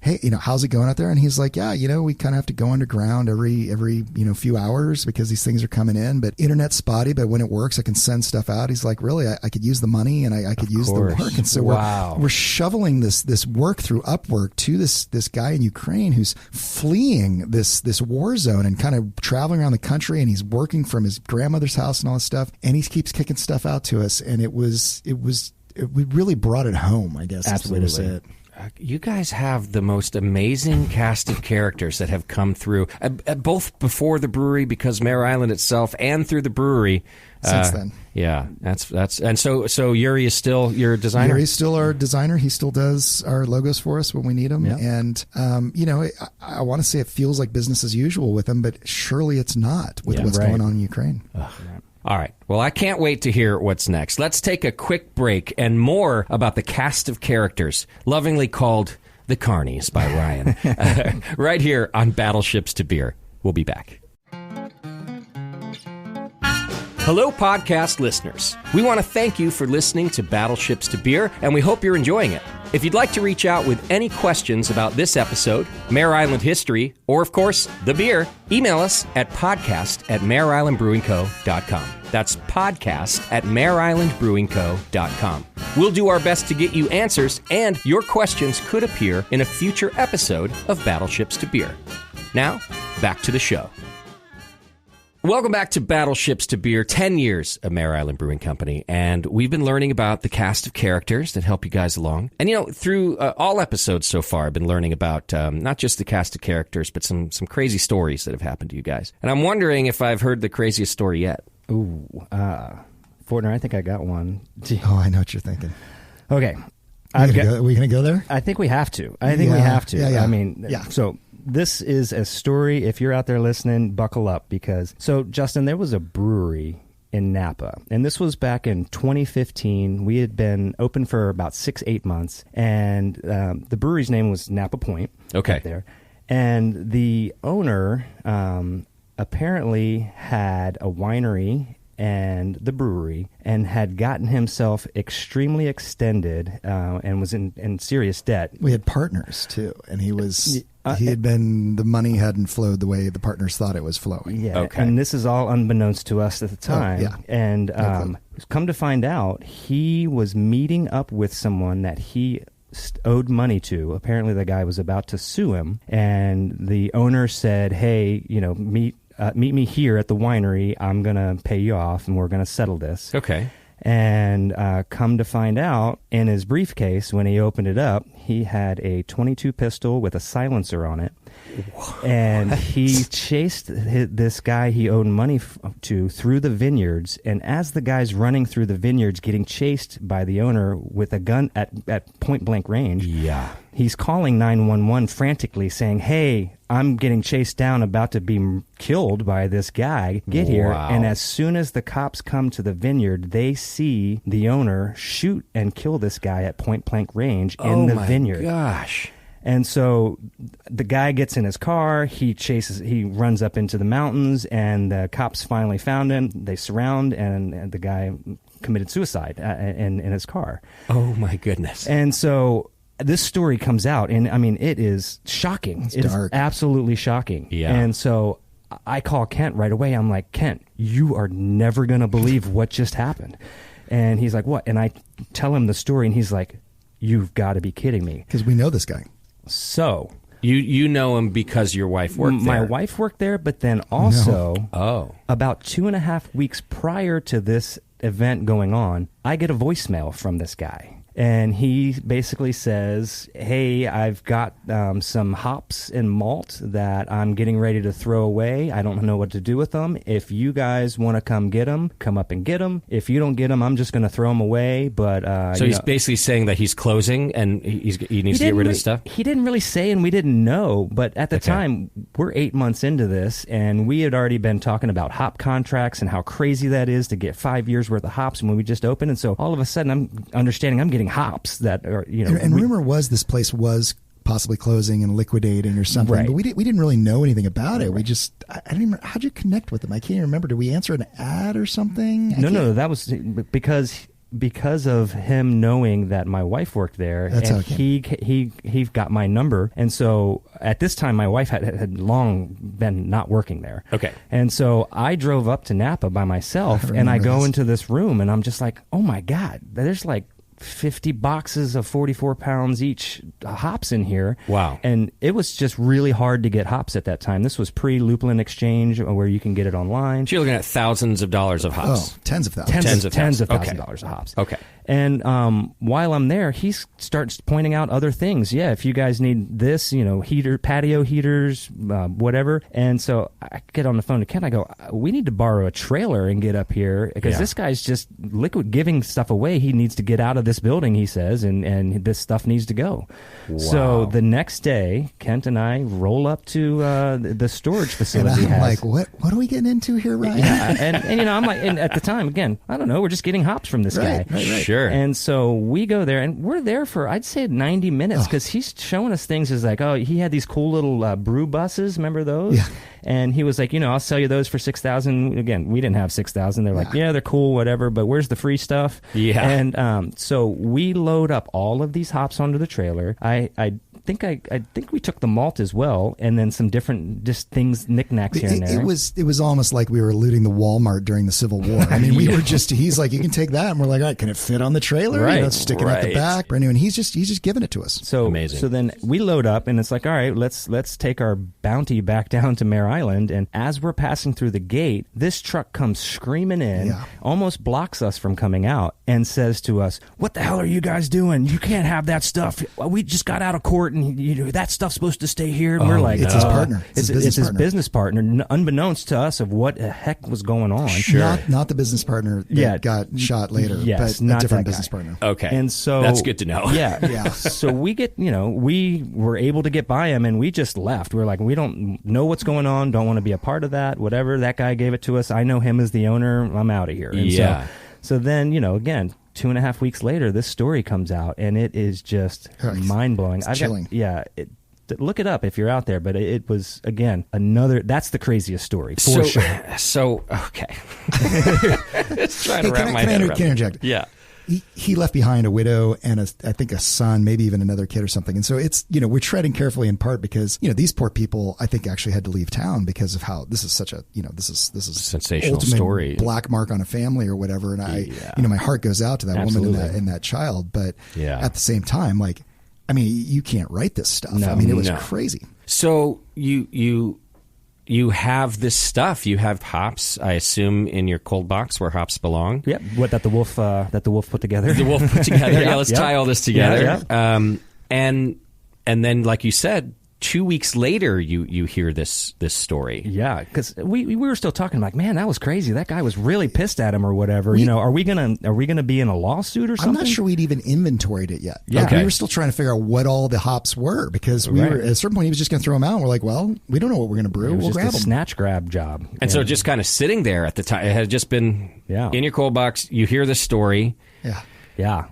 hey, how's it going out there? And he's like, yeah, we kind of have to go underground every few hours because these things are coming in, but internet's spotty, but when it works, I can send stuff out. He's like, really, I could use the money and I could use the work. And so we're shoveling this work through Upwork to this guy in Ukraine who's fleeing this war zone and kind of traveling around the country, and he's working from his grandmother's house and all this stuff. And he keeps kicking stuff out to us. And we really brought it home, I guess. Absolutely. Is the way to say it. You guys have the most amazing cast of characters that have come through, both before the brewery, because Mare Island itself, and through the brewery. Since then. Yeah, that's and so Yuri is still your designer? Yuri's still our designer. He still does our logos for us when we need them. Yep. And, I want to say it feels like business as usual with him, but surely it's not with what's going on in Ukraine. All right. Well, I can't wait to hear what's next. Let's take a quick break and more about the cast of characters, lovingly called the Carnies by Ryan, right here on Battleships to Beer. We'll be back. Hello, podcast listeners. We want to thank you for listening to Battleships to Beer, and we hope you're enjoying it. If you'd like to reach out with any questions about this episode, Mare Island history, or, of course, the beer, email us at podcast@mareislandbrewingco.com. That's podcast@mareislandbrewingco.com. We'll do our best to get you answers, and your questions could appear in a future episode of Battleships to Beer. Now, back to the show. Welcome back to Battleships to Beer, 10 years of Mare Island Brewing Company, and we've been learning about the cast of characters that help you guys along. And, through all episodes so far, I've been learning about not just the cast of characters, but some crazy stories that have happened to you guys. And I'm wondering if I've heard the craziest story yet. Ooh, Fortner, I think I got one. Oh, I know what you're thinking. Okay. Are we going to go there? I think we have to. We have to. Yeah. I mean, so... This is a story, if you're out there listening, buckle up, because... So, Justin, there was a brewery in Napa, and this was back in 2015. We had been open for about 6-8 months, and the brewery's name was Napa Point. Okay. Right there. And the owner apparently had a winery and the brewery, and had gotten himself extremely extended and was in serious debt. We had partners, too, and he had been, the money hadn't flowed the way the partners thought it was flowing. Yeah, okay. And this is all unbeknownst to us at the time. Yeah. And come to find out, he was meeting up with someone that he owed money to. Apparently, the guy was about to sue him, and the owner said, hey, meet me here at the winery. I'm going to pay you off, and we're going to settle this. Okay. And come to find out, in his briefcase, when he opened it up, he had a .22 pistol with a silencer on it, And he chased this guy he owed money to through the vineyards. And as the guy's running through the vineyards, getting chased by the owner with a gun at point blank range, he's calling 911 frantically, saying, "Hey, I'm getting chased down, about to be killed by this guy. Get here." And as soon as the cops come to the vineyard, they see the owner shoot and kill this guy at point blank range in the vineyard. Oh, my gosh. And so the guy gets in his car, he runs up into the mountains, and the cops finally found him. They surround, and the guy committed suicide in his car. Oh, my goodness. And so this story comes out, and I mean, it is shocking. It's dark. Absolutely shocking. Yeah. And so I call Kent right away. I'm like, "Kent, you are never going to believe what just happened." And he's like, "What?" And I tell him the story, and he's like, "You've got to be kidding me." Because we know this guy. So you know him because your wife worked there. My wife worked there, but then also about 2.5 weeks prior to this event going on, I get a voicemail from this guy. And he basically says, "Hey, I've got some hops and malt that I'm getting ready to throw away. I don't know what to do with them. If you guys want to come get them, come up and get them. If you don't get them, I'm just going to throw them away." But so he's basically saying that he's closing and he needs to get rid of the stuff? He didn't really say, and we didn't know. But at the time, we're 8 months into this, and we had already been talking about hop contracts and how crazy that is to get 5 years worth of hops when we just opened. And so all of a sudden, I'm understanding I'm getting hops that are, and rumor was this place was possibly closing and liquidating or something, right. But we didn't really know anything about it. Right. We just, I don't even, how'd you connect with them? I can't even remember. Did we answer an ad or something? No, that was because of him knowing that my wife worked there. That's and okay. he got my number, and so at this time my wife had long been not working there. Okay. And so I drove up to Napa by myself, and I go into this room, and I'm just like, "Oh my God, there's like 50 boxes of 44 pounds each hops in here." Wow. And it was just really hard to get hops at that time. This was pre-Lupulin Exchange, where you can get it online. So you're looking at thousands of dollars of hops. Oh, tens of thousands. Tens of thousands of Okay. dollars of hops. Okay. And while I'm there, he starts pointing out other things. Yeah, if you guys need this, patio heaters, whatever. And so I get on the phone to Ken. I go, "We need to borrow a trailer and get up here, because this guy's just giving stuff away. He needs to get out of this building," he says, and this stuff needs to go. Wow. So the next day, Kent and I roll up to the storage facility. And I'm like, what are we getting into here, Ryan? Yeah, and I'm like, and at the time, again, I don't know, we're just getting hops from this guy. Right. Sure. And so we go there, and we're there for, I'd say, 90 minutes, because he's showing us things as like, he had these cool little brew buses. Remember those? Yeah. And he was like, "I'll sell you those for $6,000. Again, we didn't have $6,000. They're like, "Yeah, they're cool, whatever, but where's the free stuff?" Yeah. And so we load up all of these hops onto the trailer. I think we took the malt as well, and then some different just things, knickknacks here and there. It was almost like we were looting the Walmart during the Civil War. I mean, we were just, he's like, "You can take that," and we're like, "All right, can it fit on the trailer?" Right. Sticking out the back, brand new, and he's just giving it to us. So amazing. So then we load up, and it's like, all right, let's take our bounty back down to Mare Island. And as we're passing through the gate, this truck comes screaming in, almost blocks us from coming out, and says to us, "What the hell are you guys doing? You can't have that stuff. We just got out of court, and that stuff's supposed to stay here." And we're like, it's his partner. It's his business partner, unbeknownst to us of what the heck was going on. Sure. Not the business partner that got shot later, yes, but not a different that business guy. partner. Okay. And so that's good to know. Yeah. So we get, we were able to get by him, and we just left. We're like, we don't know what's going on, don't want to be a part of that, whatever. That guy gave it to us. I know him as the owner. I'm out of here. And so then, again, 2.5 weeks later, this story comes out, and it is just mind-blowing. It's chilling. Look it up if you're out there, but it was, again, that's the craziest story, for sure. So, okay. Just trying to wrap my head around. Can I interject? Yeah. He left behind a widow and I think a son, maybe even another kid or something. And so it's, we're treading carefully in part because, these poor people, I think, actually had to leave town because of how this is such a, this is sensational ultimate story, black mark on a family or whatever. And my heart goes out to that woman and that child. But at the same time, you can't write this stuff. No, it was crazy. So you have this stuff. You have hops, I assume, in your cold box where hops belong. Yep. What that the wolf put together. The wolf put together. Let's tie all this together. Yeah. And then, like you said, 2 weeks later you hear this story. Yeah, because we were still talking like, man, that was crazy. That guy was really pissed at him or whatever. Are we gonna be in a lawsuit or something? I'm not sure we'd even inventoried it yet. Yeah. We were still trying to figure out what all the hops were, because we were at a certain point he was just going to throw them out. We're like, well, we don't know what we're going to brew. We'll grab them. Snatch grab job. And so just kind of sitting there at the time, it had just been in your cold box. You hear the story. Yeah.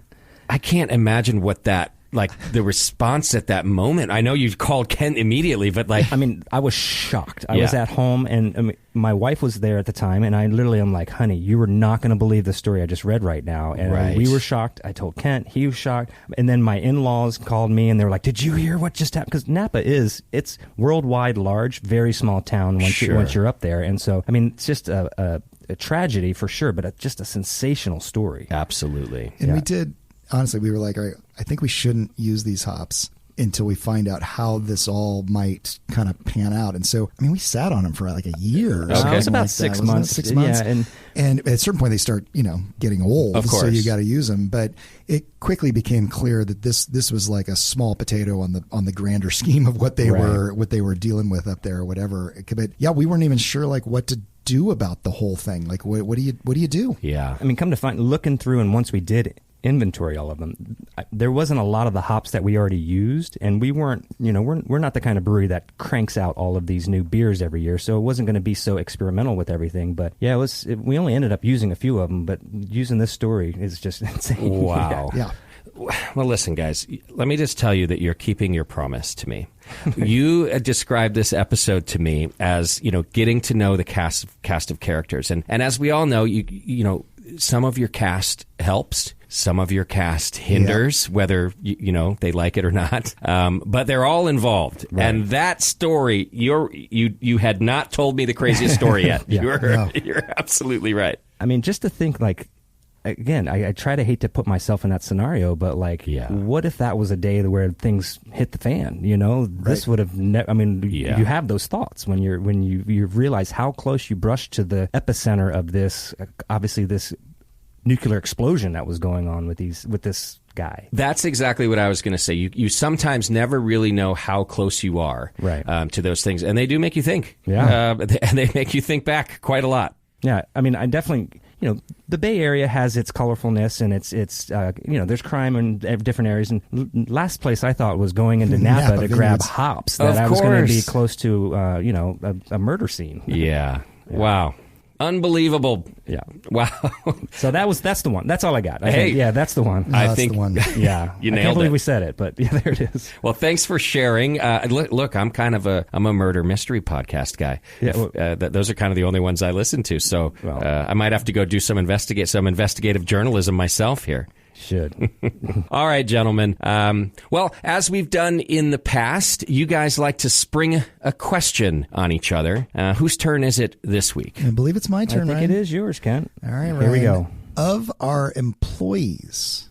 I can't imagine what that, like, the response at that moment. I know you called Kent immediately, but like... I mean, I was shocked. I was at home, and my wife was there at the time, and I literally am like, honey, you are not going to believe the story I just read right now. And we were shocked. I told Kent. He was shocked. And then my in-laws called me, and they were like, did you hear what just happened? Because Napa it's worldwide large, very small town once you're up there. And so, I mean, it's just a tragedy for sure, but just a sensational story. Absolutely. And we did... Honestly, we were like, all right, I think we shouldn't use these hops until we find out how this all might kind of pan out. And so, I mean, we sat on them for like a year. It was about 6 months. 6 months. Yeah, and at a certain point, they start, getting old. Of course. So you got to use them. But it quickly became clear that this was like a small potato on the grander scheme of what they were dealing with up there or whatever. But yeah, we weren't even sure like what to do about the whole thing. Like, what do you do? Yeah. I mean, come to find, looking through, and once we did inventory all of them, there wasn't a lot of the hops that we already used, and we weren't, we're not the kind of brewery that cranks out all of these new beers every year, so it wasn't going to be so experimental with everything. But yeah, we only ended up using a few of them, but using this story is just insane. Wow. Yeah. Well, listen, guys, let me just tell you that you're keeping your promise to me. You described this episode to me as, getting to know the cast of characters. And as we all know, you know, some of your cast helps, some of your cast hinders, whether, they like it or not. But they're all involved. Right. And that story, you had not told me the craziest story yet. You're absolutely right. I mean, just to think like, again, I try to hate to put myself in that scenario, but like, what if that was a day where things hit the fan? This would have. You have those thoughts when you realize how close you brushed to the epicenter of this. Obviously, this nuclear explosion that was going on with this guy. That's exactly what I was going to say. You sometimes never really know how close you are to those things, and they do make you think. Yeah, and they make you think back quite a lot. Yeah, I mean, I definitely. The Bay Area has its colorfulness, and it's there's crime in different areas. And last place I thought was going into Napa to grab hops. That I was going to be close to, a murder scene. Yeah. Wow. Unbelievable. Yeah. Wow. So that's the one. That's all I got. Hey. That's the one. I think the one. Yeah. You nailed I can't believe it. we said it, but yeah, there it is. Well, thanks for sharing. Look, I'm kind of a murder mystery podcast guy. Yeah, those are kind of the only ones I listen to. So I might have to go do some investigative journalism myself here. Should. All right, gentlemen. Well, as we've done in the past, you guys like to spring a question on each other. Whose turn is it this week? I believe it's my turn, I think Ryan. it is yours, Kent. All right, Ryan. Here we go. Of our employees,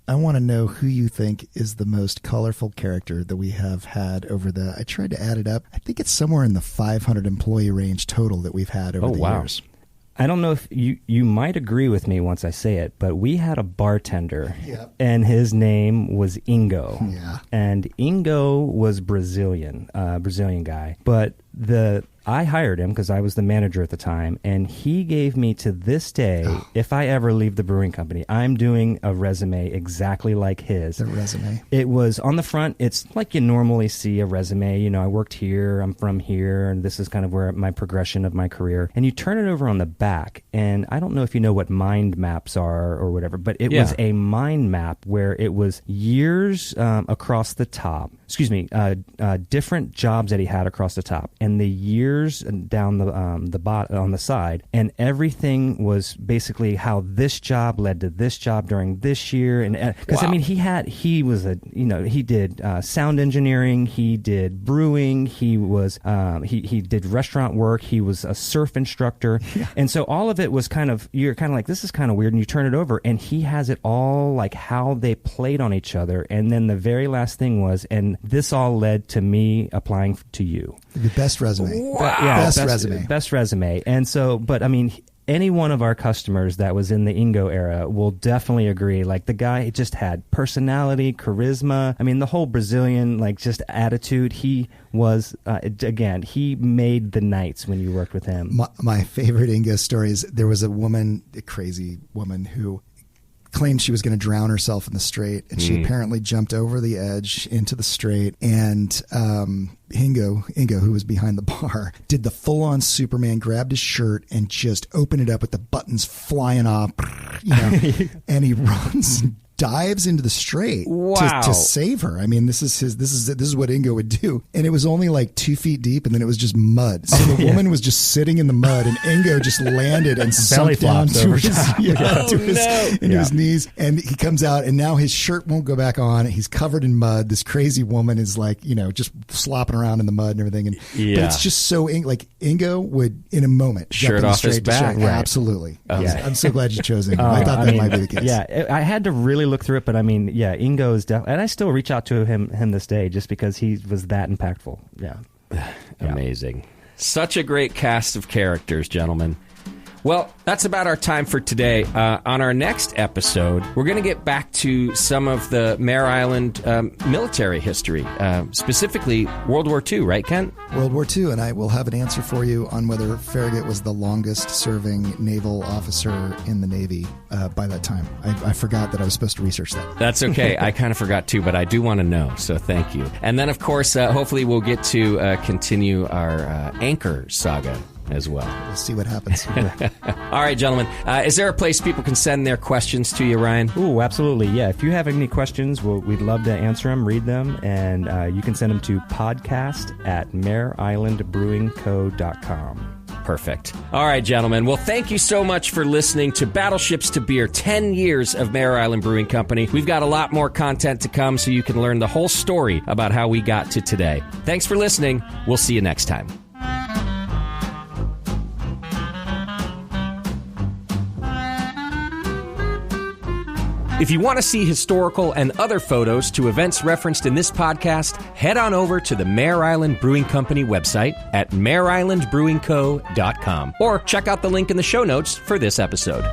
I want to know who you think is the most colorful character that we have had over I tried to add it up. I think it's somewhere in the 500 employee range total that we've had over the years. I don't know if you might agree with me once I say it, but we had a bartender, and his name was Ingo. Yeah. And Ingo was Brazilian guy. But I hired him because I was the manager at the time, and he gave me, to this day, if I ever leave the brewing company, I'm doing a resume exactly like his. The resume. It was on the front. It's like you normally see a resume. I worked here, I'm from here, and this is kind of where my progression of my career. And you turn it over on the back, and I don't know if you know what mind maps are or whatever, but it was a mind map where it was years across the top. Different jobs that he had across the top, and the years down the bottom on the side, and everything was basically how this job led to this job during this year. And because I mean, he did sound engineering, he did brewing, he did restaurant work, he was a surf instructor, and so all of it was you're kind of like, this is kind of weird, and you turn it over, and he has it all like how they played on each other. And then the very last thing was, and this all led to me applying to you. The best resume. Best resume. And so, but I mean, any one of our customers that was in the Ingo era will definitely agree. Like, the guy just had personality, charisma. I mean, the whole Brazilian, like, just attitude. He was, again, he made the nights when you worked with him. My favorite Ingo story is there was a woman, a crazy woman, who claimed she was going to drown herself in the Strait, and she apparently jumped over the edge into the Strait, and Ingo, who was behind the bar, did the full-on Superman, grabbed his shirt and just opened it up with the buttons flying off, and he runs and dives into the Strait to save her. I mean, this is what Ingo would do, and it was only like 2 feet deep, and then it was just mud. So the woman was just sitting in the mud, and Ingo just landed and sunk down to his knees, and he comes out, and now his shirt won't go back on. He's covered in mud. This crazy woman is like, just slopping around in the mud and everything. And but it's just so like Ingo would in a moment shirt off his back. Right. Absolutely. I'm so glad you chose Ingo. I thought that might be the case. Yeah, I had to really look through it, but I mean, yeah, Ingo is definitely, and I still reach out to him this day just because he was that impactful. Yeah. Amazing. Such a great cast of characters, gentlemen. Well, that's about our time for today. On our next episode, we're going to get back to some of the Mare Island military history, specifically World War II, right, Kent? World War II, and I will have an answer for you on whether Farragut was the longest-serving naval officer in the Navy by that time. I forgot that I was supposed to research that. That's okay. I kind of forgot, too, but I do want to know, so thank you. And then, of course, hopefully we'll get to continue our Anchor saga as well. We'll see what happens. All right, gentlemen. Is there a place people can send their questions to you, Ryan? Ooh, absolutely. Yeah. If you have any questions, we'd love to answer them, read them, and you can send them to podcast@mareislandbrewingco.com. Perfect. All right, gentlemen. Well, thank you so much for listening to Battleships to Beer, 10 years of Mare Island Brewing Company. We've got a lot more content to come so you can learn the whole story about how we got to today. Thanks for listening. We'll see you next time. If you want to see historical and other photos to events referenced in this podcast, head on over to the Mare Island Brewing Company website at mareislandbrewingco.com or check out the link in the show notes for this episode.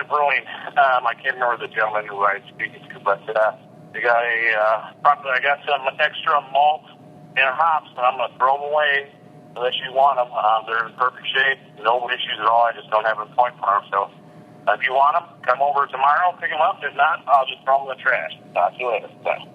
Brewing. I can't remember the gentleman who I was speaking to, but they got I got some extra malt and hops, and I'm going to throw them away unless you want them. They're in perfect shape, no issues at all. I just don't have a point for them. So if you want them, come over tomorrow, pick them up. If not, I'll just throw them in the trash. Talk to you later. Bye.